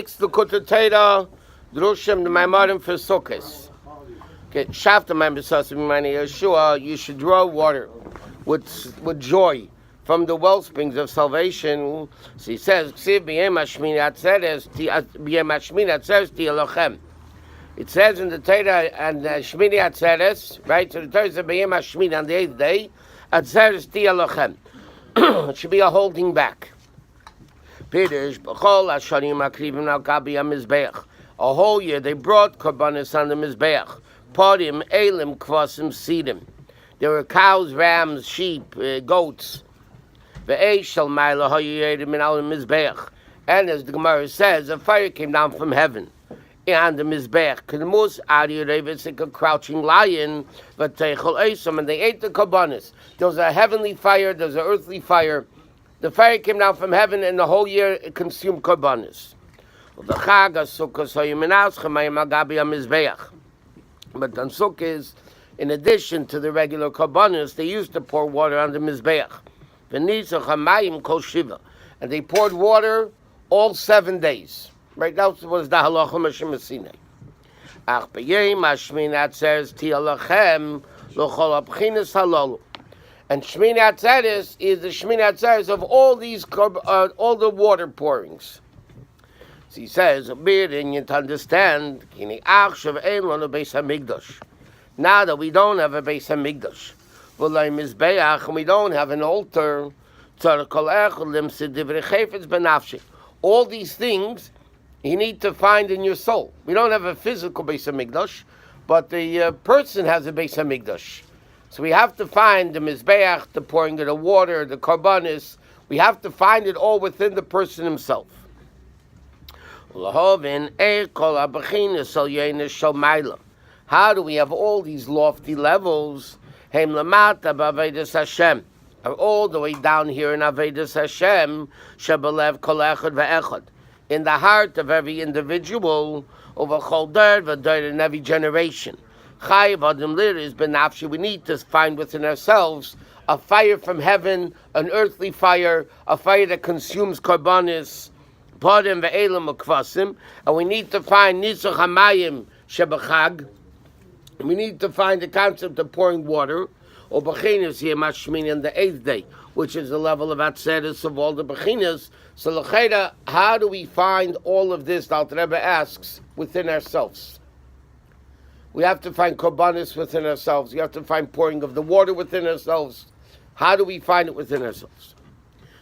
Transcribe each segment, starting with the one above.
6, the Kutateda, Drushim, the Maimarim for Sukkahs. Okay, Shafta Ma'amer Yeshua, you should draw water with joy from the well springs of salvation. So he says, it says in the Torah and Shmini Atzeres, right? So the Torah says, B'yem HaShmini, on the 8th day, Atzeres Tia Lochem. It should be a holding back. Pidish, B'chol HaShanim HaKrivim Al Gabi HaMizbeach. A whole year they brought korbanos on the Mizbeach. Podim, Elim, Kvasim, Sidim. There were cows, rams, sheep, goats. And as the Gemara says, a fire came down from heaven. And the Mizbeach, it's like a crouching lion, and they ate the korbanos. There was a heavenly fire, there was an earthly fire. The fire came down from heaven, and the whole year it consumed korbanos. But on Sukkahs, in addition to the regular korbanos, they used to pour water on the Mizbeach. And they poured water all 7 days. Right now was the halacha Moshe Sinai. Ach b'yom hashmini atzeres tialachem l'chol abchinas halalu. And Shmini Atzeres is the Shmini Atzeres of all these all the water pourings. So he says, and you to understand, now that we don't have a Beis HaMikdash, and we don't have an altar, all these things you need to find in your soul. We don't have a physical Beis HaMikdash, but the person has a Beis HaMikdash. So we have to find the Mizbeach, the pouring of the water, the korbanos. We have to find it all within the person himself. How do we have all these lofty levels? All the way down here in Avedis Hashem, in the heart of every individual, in every generation. We need to find within ourselves a fire from heaven, an earthly fire, a fire that consumes korbanos, and we need to find Nisuch Hamayim Shebachag. We need to find the concept of pouring water, or Bechinas Yemashmini on the 8th day, which is the level of Atzeres of all the Bechinas. So L'cheira, how do we find all of this? The Alter Rebbe asks, within ourselves. We have to find korbanos within ourselves. We have to find pouring of the water within ourselves. How do we find it within ourselves?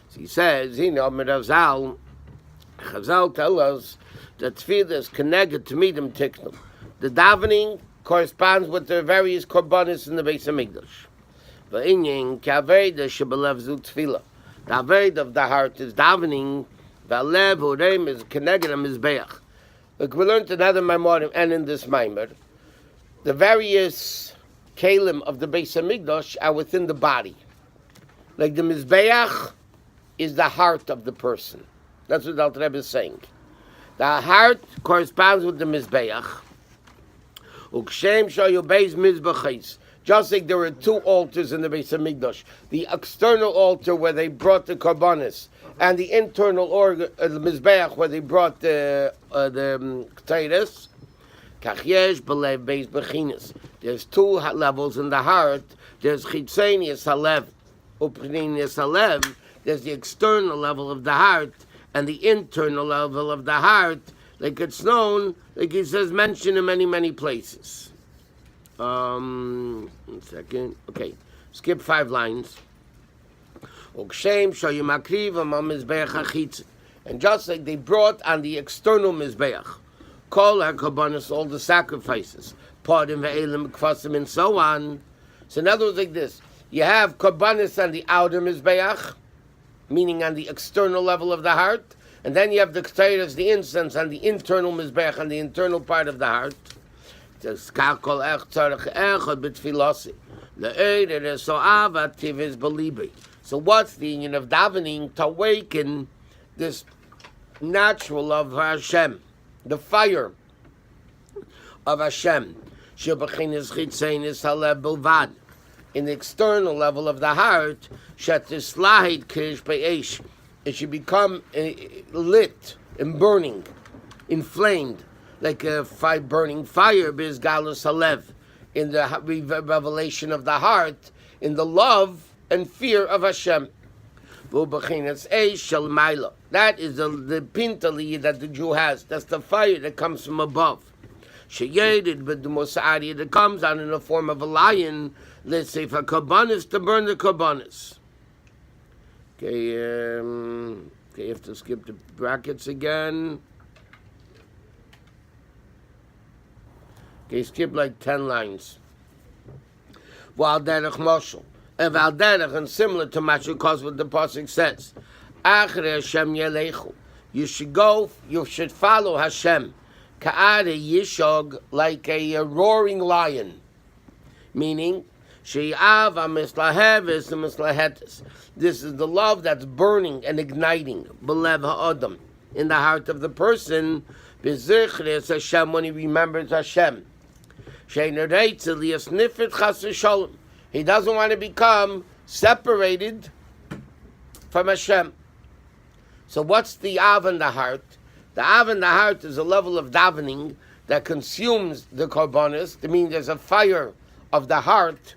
So he says, Chazal tell us that tefillah is connected to meedim tiknum. The davening corresponds with the various korbanos in the Beis HaMikdash. V'inyin k'aveda shebelev zu tefillah. The aved of the heart is davening. V'alev ureim is connected to Mizbeach. Like we learned another Maimarim, and in this Maimer, the various kalim of the Beis HaMikdash are within the body. Like the Mizbeach is the heart of the person. That's what the Alter Rebbe is saying. The heart corresponds with the Mizbeach. Just like there were 2 altars in the Beis HaMikdash. The external altar where they brought the korbanos, and the internal the Mizbeach where they brought the Ketores. There's 2 levels in the heart. There's Chitzenius Halev, Upninius Halev. There's the external level of the heart and the internal level of the heart, like it's known, like he says, mentioned in many, many places. 1 second. Okay, skip 5 lines. And just like they brought on the external Mizbeach, Kol HaKorbanos, all the sacrifices, Podim ve'elim kvasim, and so on. So in other words, like this, you have korbanos on the outer Mizbeach, meaning on the external level of the heart, and then you have the Ketores, the incense, on the internal Mizbeach, on the internal part of the heart. So what's the union of davening? To awaken this natural love of Hashem, the fire of Hashem. In the external level of the heart, it should become lit and burning. inflamed, like a burning fire, bizgalus halev, in the revelation of the heart, in the love and fear of Hashem. That is the pintali that the Jew has. That's the fire that comes from above. Sheyedid b'dumosari, that comes out in the form of a lion. Let's say for karbanis, to burn the karbanis. Okay, you have to skip the brackets again. Okay, skip like 10 lines. V'al moshel. And v'al and similar to Mashukos, what the pasuk says. Achre Hashem yelechu. You should go, you should follow Hashem. Ka'are yishog, like a roaring lion. Meaning, she'av ha-mislaheves ha-mislahetes. This is the love that's burning and igniting. Belev ha'adam. In the heart of the person. B'zichres Hashem, when he remembers Hashem. She'nereitze liyasnifet chas v'sholem. He doesn't want to become separated from Hashem. So what's the Av in the heart? The Av in the heart is a level of davening that consumes the karbanis. That means there's a fire of the heart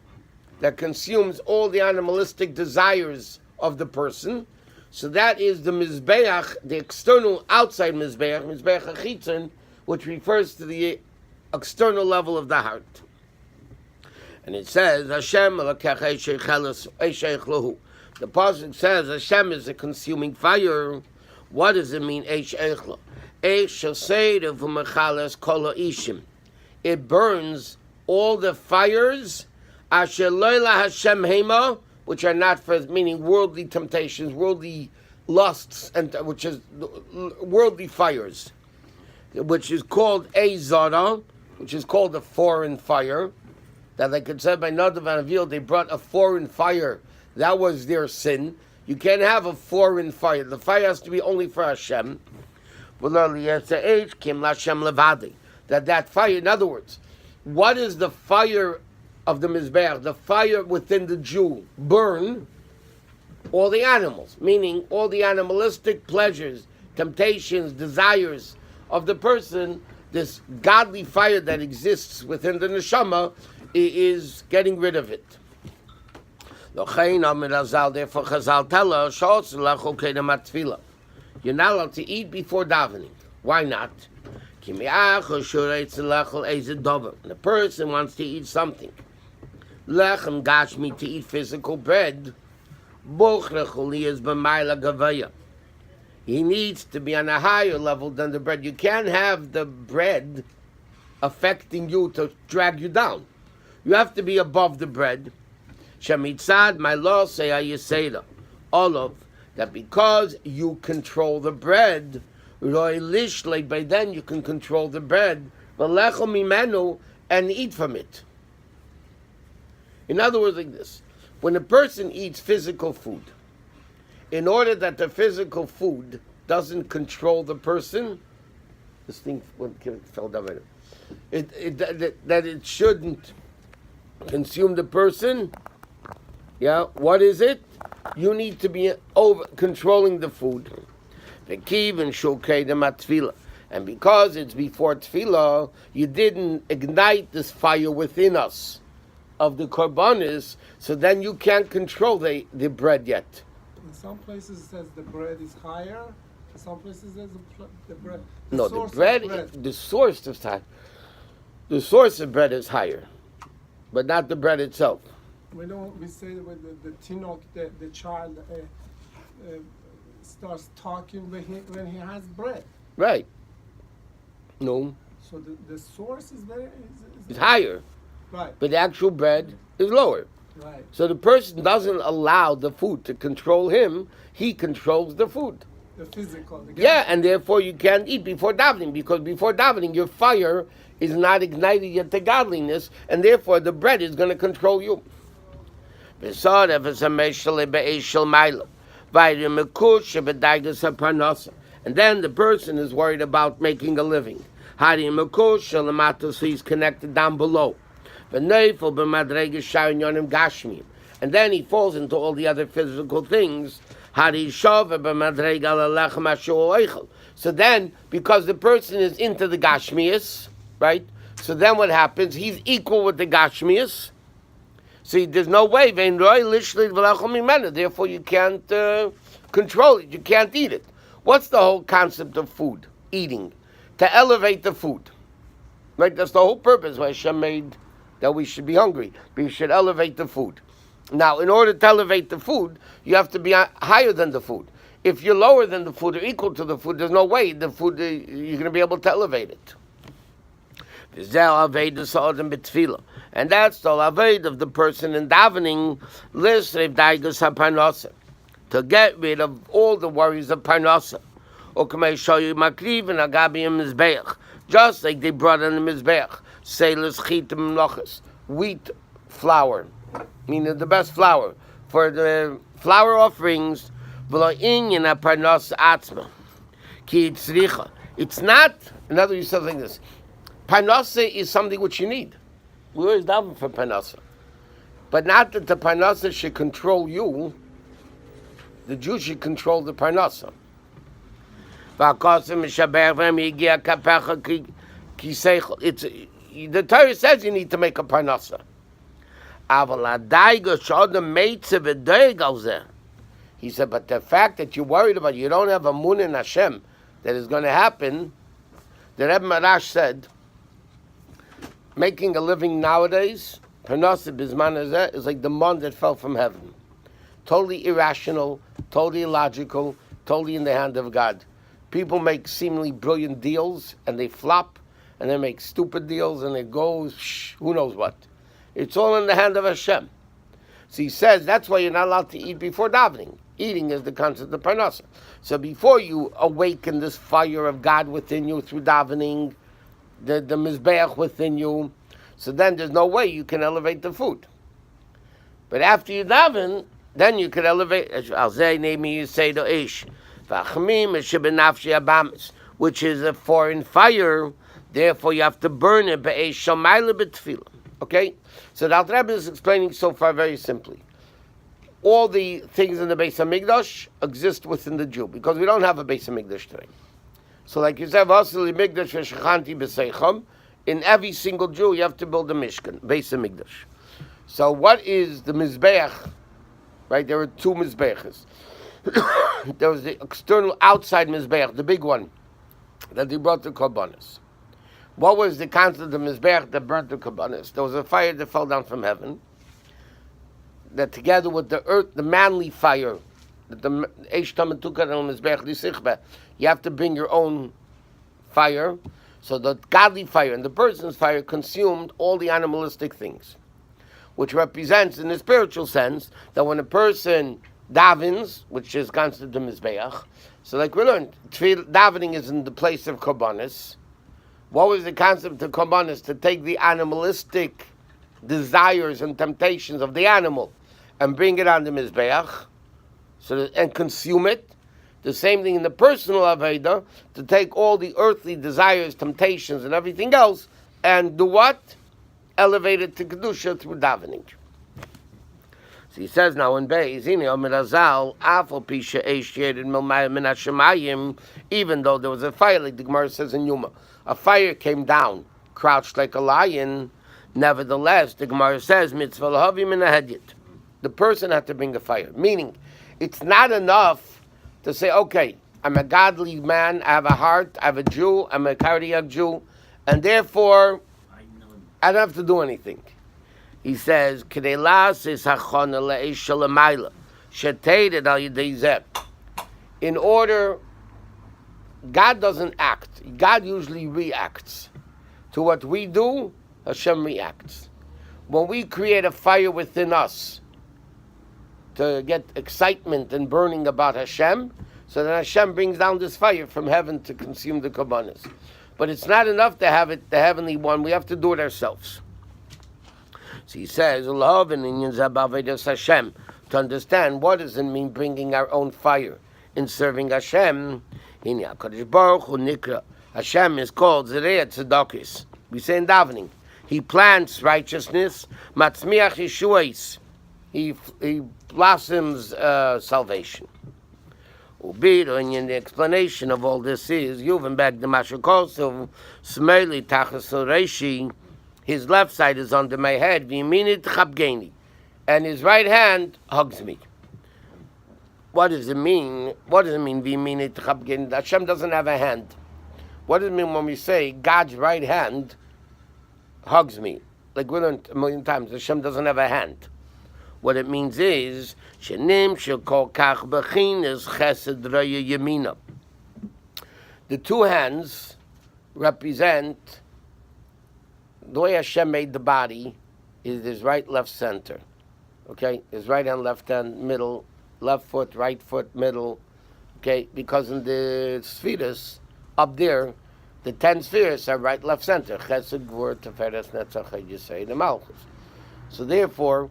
that consumes all the animalistic desires of the person. So that is the Mizbeach, the external outside Mizbeach, Mizbeach HaChitzon, which refers to the external level of the heart. And it says, Hashem alakecha eishech lahu. The pasuk says Hashem is a consuming fire. What does it mean? Eishech lahu. It burns all the fires, asher loyla Hashem hema, which are not for, meaning worldly temptations, worldly lusts, and which is worldly fires, which is called Zara, which is called a foreign fire. That, like it said by Nadav and Aviel, they brought a foreign fire. That was their sin. You can't have a foreign fire. The fire has to be only for Hashem. That fire, in other words, what is the fire of the Mizbeach? The fire within the Jew burn all the animals, meaning all the animalistic pleasures, temptations, desires of the person. This godly fire that exists within the neshama is getting rid of it. Therefore, Chazal tell us, you're not allowed to eat before davening. Why not? When a person wants to eat something, lechem gashmi, to eat physical bread, he needs to be on a higher level than the bread. You can't have the bread affecting you to drag you down. You have to be above the bread. Shemitzad, my law say ayiseda, all of that, because you control the bread. Roy lishlei, by then you can control the bread. V'lechel mimenu, and eat from it. In other words, like this: when a person eats physical food, in order that the physical food doesn't control the person, this thing fell down right now. That it shouldn't consume the person. Yeah, what is it? You need to be over controlling the food. And because it's before tefillah, you didn't ignite this fire within us of the korbanis, so then you can't control the bread yet. In some places it says the bread is higher. In some places it says the bread. The source of time. The source of bread is higher, but not the bread itself. We say when the tinok, the child starts talking when he has bread. Right. No. So the source is it's higher. Right. But the actual bread is lower. Right. So the person doesn't allow the food to control him. He controls the food. The physical. And therefore you can't eat before davening, because before davening your fire is not ignited yet to godliness, and therefore the bread is going to control you. And then the person is worried about making a living. So he's connected down below. And then he falls into all the other physical things. So So then, because the person is into the Gashmias, right? So then what happens? He's equal with the Gashmias. See, there's no way. Therefore, you can't control it. You can't eat it. What's the whole concept of food? Eating. To elevate the food. Right? That's the whole purpose why Hashem made that we should be hungry. We should elevate the food. Now, in order to elevate the food, you have to be higher than the food. If you're lower than the food or equal to the food, there's no way the food you're going to be able to elevate it. And that's the avoid of the person in davening, to get rid of all the worries of parnasa. Just like they brought in the mizbeach, wheat flour, meaning the best flour for the flour offerings. It's not. In other words, something like this. Parnasa is something which you need. We always daven for parnasa, but not that the parnasa should control you. The Jew should control the parnasa. The Torah says you need to make a parnasa. He said, but the fact that you're worried about you don't have a moon in Hashem that is going to happen, the Rebbe Marash said, making a living nowadays, parnasa bisman hazeh, is like the mon that fell from heaven. Totally irrational, totally illogical, totally in the hand of God. People make seemingly brilliant deals and they flop, and they make stupid deals and it goes, who knows what. It's all in the hand of Hashem. So he says that's why you're not allowed to eat before davening. Eating is the concept of parnasa. So before you awaken this fire of God within you through davening, the mizbeach within you, so then there's no way you can elevate the food. But after you daven, then you can elevate. Which is a foreign fire. Therefore, you have to burn it. Okay? So the Alter Rebbe is explaining so far very simply. All the things in the Beis HaMikdash exist within the Jew, because we don't have a Beis HaMikdash today. So like you said, in every single Jew, you have to build a Mishkan, Beis HaMikdash. So what is the Mizbeach? Right, there are two Mizbeachs. There was the external outside Mizbeach, the big one, that they brought the Korbanos. What was the concept of Mizbeach that burnt the Korbanos? There was a fire that fell down from heaven, that together with the earth, the manly fire, that the Eish Tamid Tukar on Mizbeach L'Sichbeh, you have to bring your own fire. So the godly fire and the person's fire consumed all the animalistic things, which represents, in the spiritual sense, that when a person davens, which is considered the Mizbeach, so like we learned, davening is in the place of Korbanos. What was the concept of Korbanos? To take the animalistic desires and temptations of the animal and bring it on the Mizbeach, and consume it. The same thing in the personal Aveda, to take all the earthly desires, temptations, and everything else, and do what? Elevate it to Kedusha through davening. So he says now in Beis, even though there was a fire, like the Gemara says in Yuma, a fire came down, crouched like a lion, nevertheless, the Gemara says, the person had to bring a fire. Meaning, it's not enough to say, okay, I'm a godly man, I have a heart, I have a Jew, I'm a cardiac Jew, and therefore, I don't have to do anything. He says, in order, God doesn't act. God usually reacts. To what we do, Hashem reacts. When we create a fire within us to get excitement and burning about Hashem, so then Hashem brings down this fire from heaven to consume the Korbanos. But it's not enough to have it, the heavenly one. We have to do it ourselves. So he says, Hashem, to understand what does it mean bringing our own fire in serving Hashem. Hashem is called Zerei Tzedakis. We say in davening, He plants righteousness, Matzmiach Yeshuais. He blossoms salvation. Ubir, and the explanation of all this is, Yuvan back the Mashakosov, Smeli Tachas Reishi, his left side is under my head, Viminit Chabgeni, and his right hand hugs me. What does it mean? What does it mean, Viminit Chabgeni? Hashem doesn't have a hand. What does it mean when we say God's right hand hugs me? Like we learned a million times, Hashem doesn't have a hand. What it means is, Shenim shekol kach bechinas chesed raya yemina. The two hands represent, the way Hashem made the body is his right, left, center. Okay? His right hand, left hand, middle, left foot, right foot, middle. Okay? Because in the spheres, up there, the 10 spheres are right, left, center. Chesed, Gvur, Teferes, Netzach, Yisei, the Malchus. So therefore,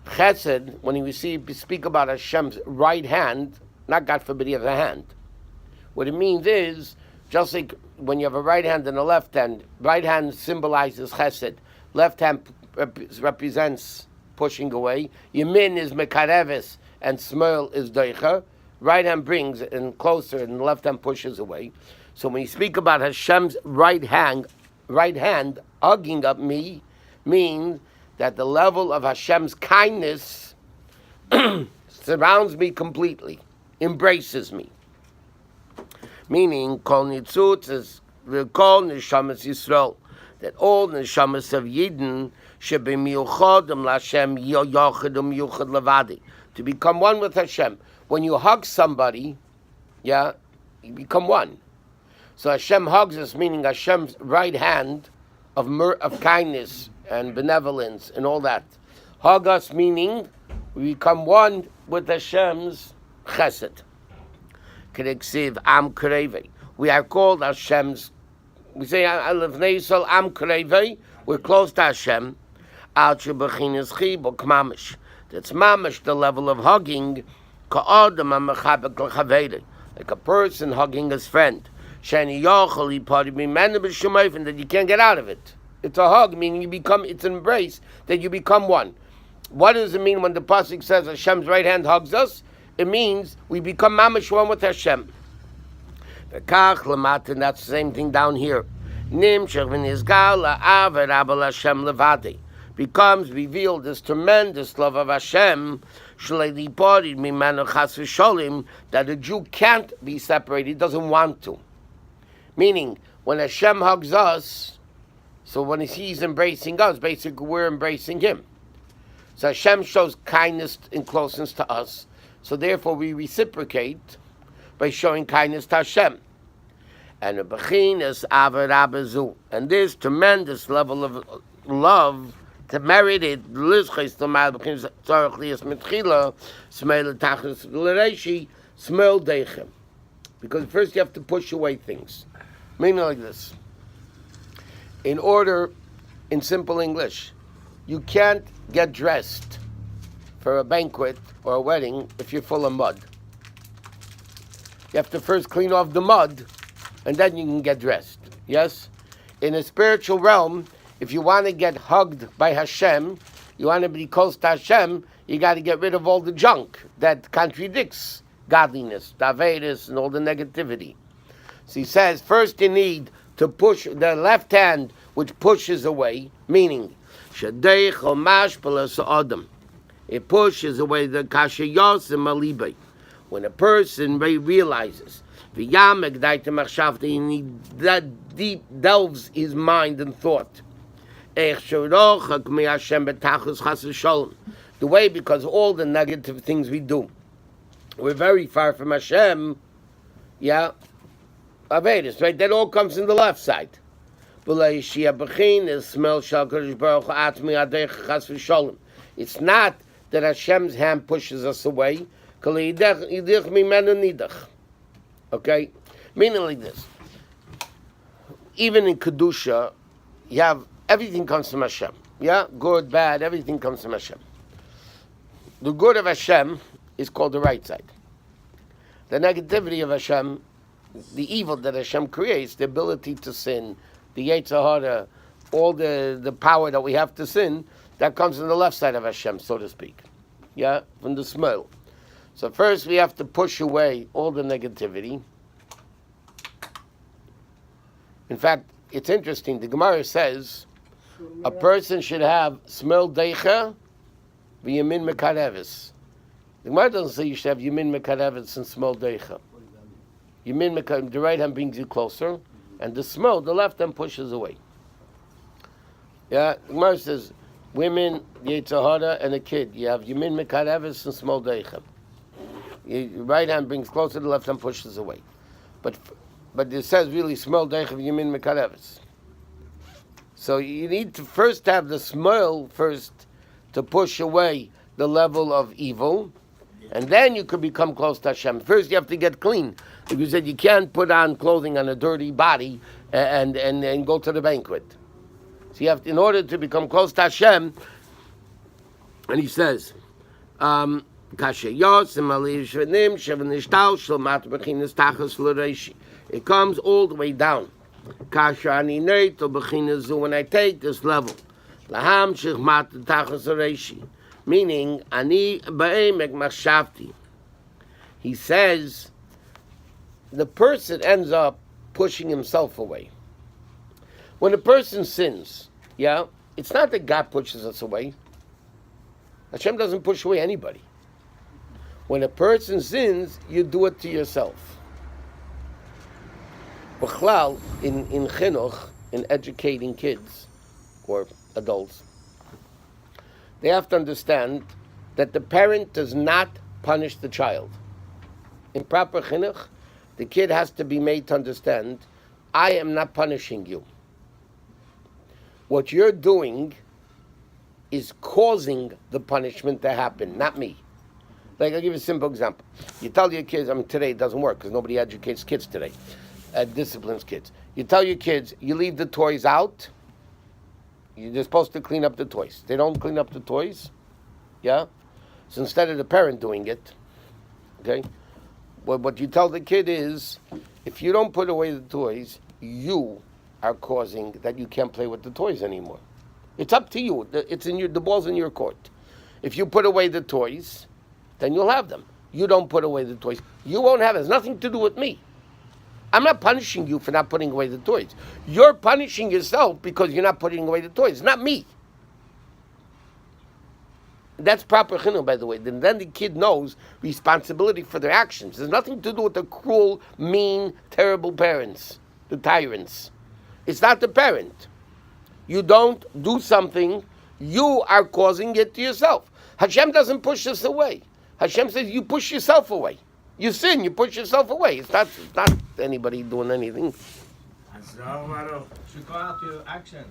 Chesed, when we speak about Hashem's right hand, not God forbid he has a hand. What it means is, just like when you have a right hand and a left hand, right hand symbolizes Chesed, left hand represents pushing away, Yemin is Mekareves, and Smel is Deicha, right hand brings and closer, and the left hand pushes away. So when you speak about Hashem's right hand hugging up me, means that the level of Hashem's kindness surrounds me completely, embraces me. Meaning, Kol Nitzutz is Kol Neshamas Yisrael, that all Neshamas of Yidden should be Miyuchodim L'Hashem Yochadum Yuchad Levadi, to become one with Hashem. When you hug somebody, you become one. So Hashem hugs us, meaning Hashem's right hand of kindness and benevolence and all that. Hug us, meaning we become one with Hashem's chesed. Kereksiv am kreve. We are called Hashem's. We say Lefnei Yisrael am kreve. We're close to Hashem. Al shebechinas chibuk mamish. That's mamish, the level of hugging. Ka'adam amechabek l'chaveri, like a person hugging his friend. Shani yochel yipari b'menu b'shemayfen, that you can't get out of it. It's a hug, meaning it's an embrace, that you become one. What does it mean when the pasuk says Hashem's right hand hugs us? It means we become mamish one with Hashem. V'kach lamata, and that's the same thing down here. Nimshach v'nizgal la'av rabal Hashem levadi, becomes revealed this tremendous love of Hashem, shlei liparid mimanu chas v'sholim, that a Jew can't be separated, he doesn't want to. Meaning, when Hashem hugs us, so when he's embracing us, basically we're embracing him. So Hashem shows kindness and closeness to us. So therefore we reciprocate by showing kindness to Hashem. And this tremendous level of love, to merit it, because first you have to push away things. Meaning like this. In simple English, you can't get dressed for a banquet or a wedding if you're full of mud. You have to first clean off the mud, and then you can get dressed. Yes? In a spiritual realm, if you want to get hugged by Hashem, you want to be close to Hashem, you got to get rid of all the junk that contradicts godliness, Davedis, and all the negativity. So he says, first you need to push the left hand, which pushes away, meaning, it pushes away the kashayos and malibay. When a person realizes, that deep delves his mind and thought. The way, because all the negative things we do, we're very far from Hashem, Avedis, right? That all comes in the left side. It's not that Hashem's hand pushes us away. Okay? Meaning like this. Even in Kedusha, you have everything comes from Hashem. Yeah? Good, bad, everything comes from Hashem. The good of Hashem is called the right side. The negativity of Hashem, the evil that Hashem creates, the ability to sin, the Yetzer Hara, all the power that we have to sin, that comes on the left side of Hashem, so to speak. Yeah? From the smell. So first we have to push away all the negativity. In fact, it's interesting. The Gemara says a person should have smel deicha v'yamin mekarevis. The Gemara doesn't say you should have yamin mekarevis and smel deicha. Yamin mekarevis, the right hand brings you closer, and the smel, the left hand pushes away. Yeah, the Gemara says women, Yetzer Hara, and a kid. You have yamin mekarevis and smel deicha. Your right hand brings closer, the left hand pushes away. But it says really smel deicha v'yamin mekarevis. So you need to first have the smell first to push away the level of evil, and then you could become close to Hashem. First you have to get clean. Like you said, you can't put on clothing on a dirty body and go to the banquet. So you have to, in order to become close to Hashem, and he says, it comes all the way down. When I take this level, meaning he says the person ends up pushing himself away. When a person sins, yeah, it's not that God pushes us away. Hashem doesn't push away anybody. When a person sins, you do it to yourself. B'chlal, in chinuch, in educating kids or adults, they have to understand that the parent does not punish the child. In proper chinuch, the kid has to be made to understand, I am not punishing you. What you're doing is causing the punishment to happen, not me. Like, I'll give you a simple example. You tell your kids, today it doesn't work because nobody educates kids today. Disciplines kids. You tell your kids, you leave the toys out, they're supposed to clean up the toys. They don't clean up the toys, yeah? So instead of the parent doing it, okay, what you tell the kid is, if you don't put away the toys, you are causing that you can't play with the toys anymore. It's up to you. The ball's in your court. If you put away the toys, then you'll have them. You don't put away the toys, you won't have it. It has nothing to do with me. I'm not punishing you for not putting away the toys. You're punishing yourself because you're not putting away the toys, not me. That's proper chinuch, by the way. Then the kid knows responsibility for their actions. There's nothing to do with the cruel, mean, terrible parents, the tyrants. It's not the parent. You don't do something, you are causing it to yourself. Hashem doesn't push us away. Hashem says you push yourself away. You sin, you push yourself away. It's not anybody doing anything. Should go out to actions.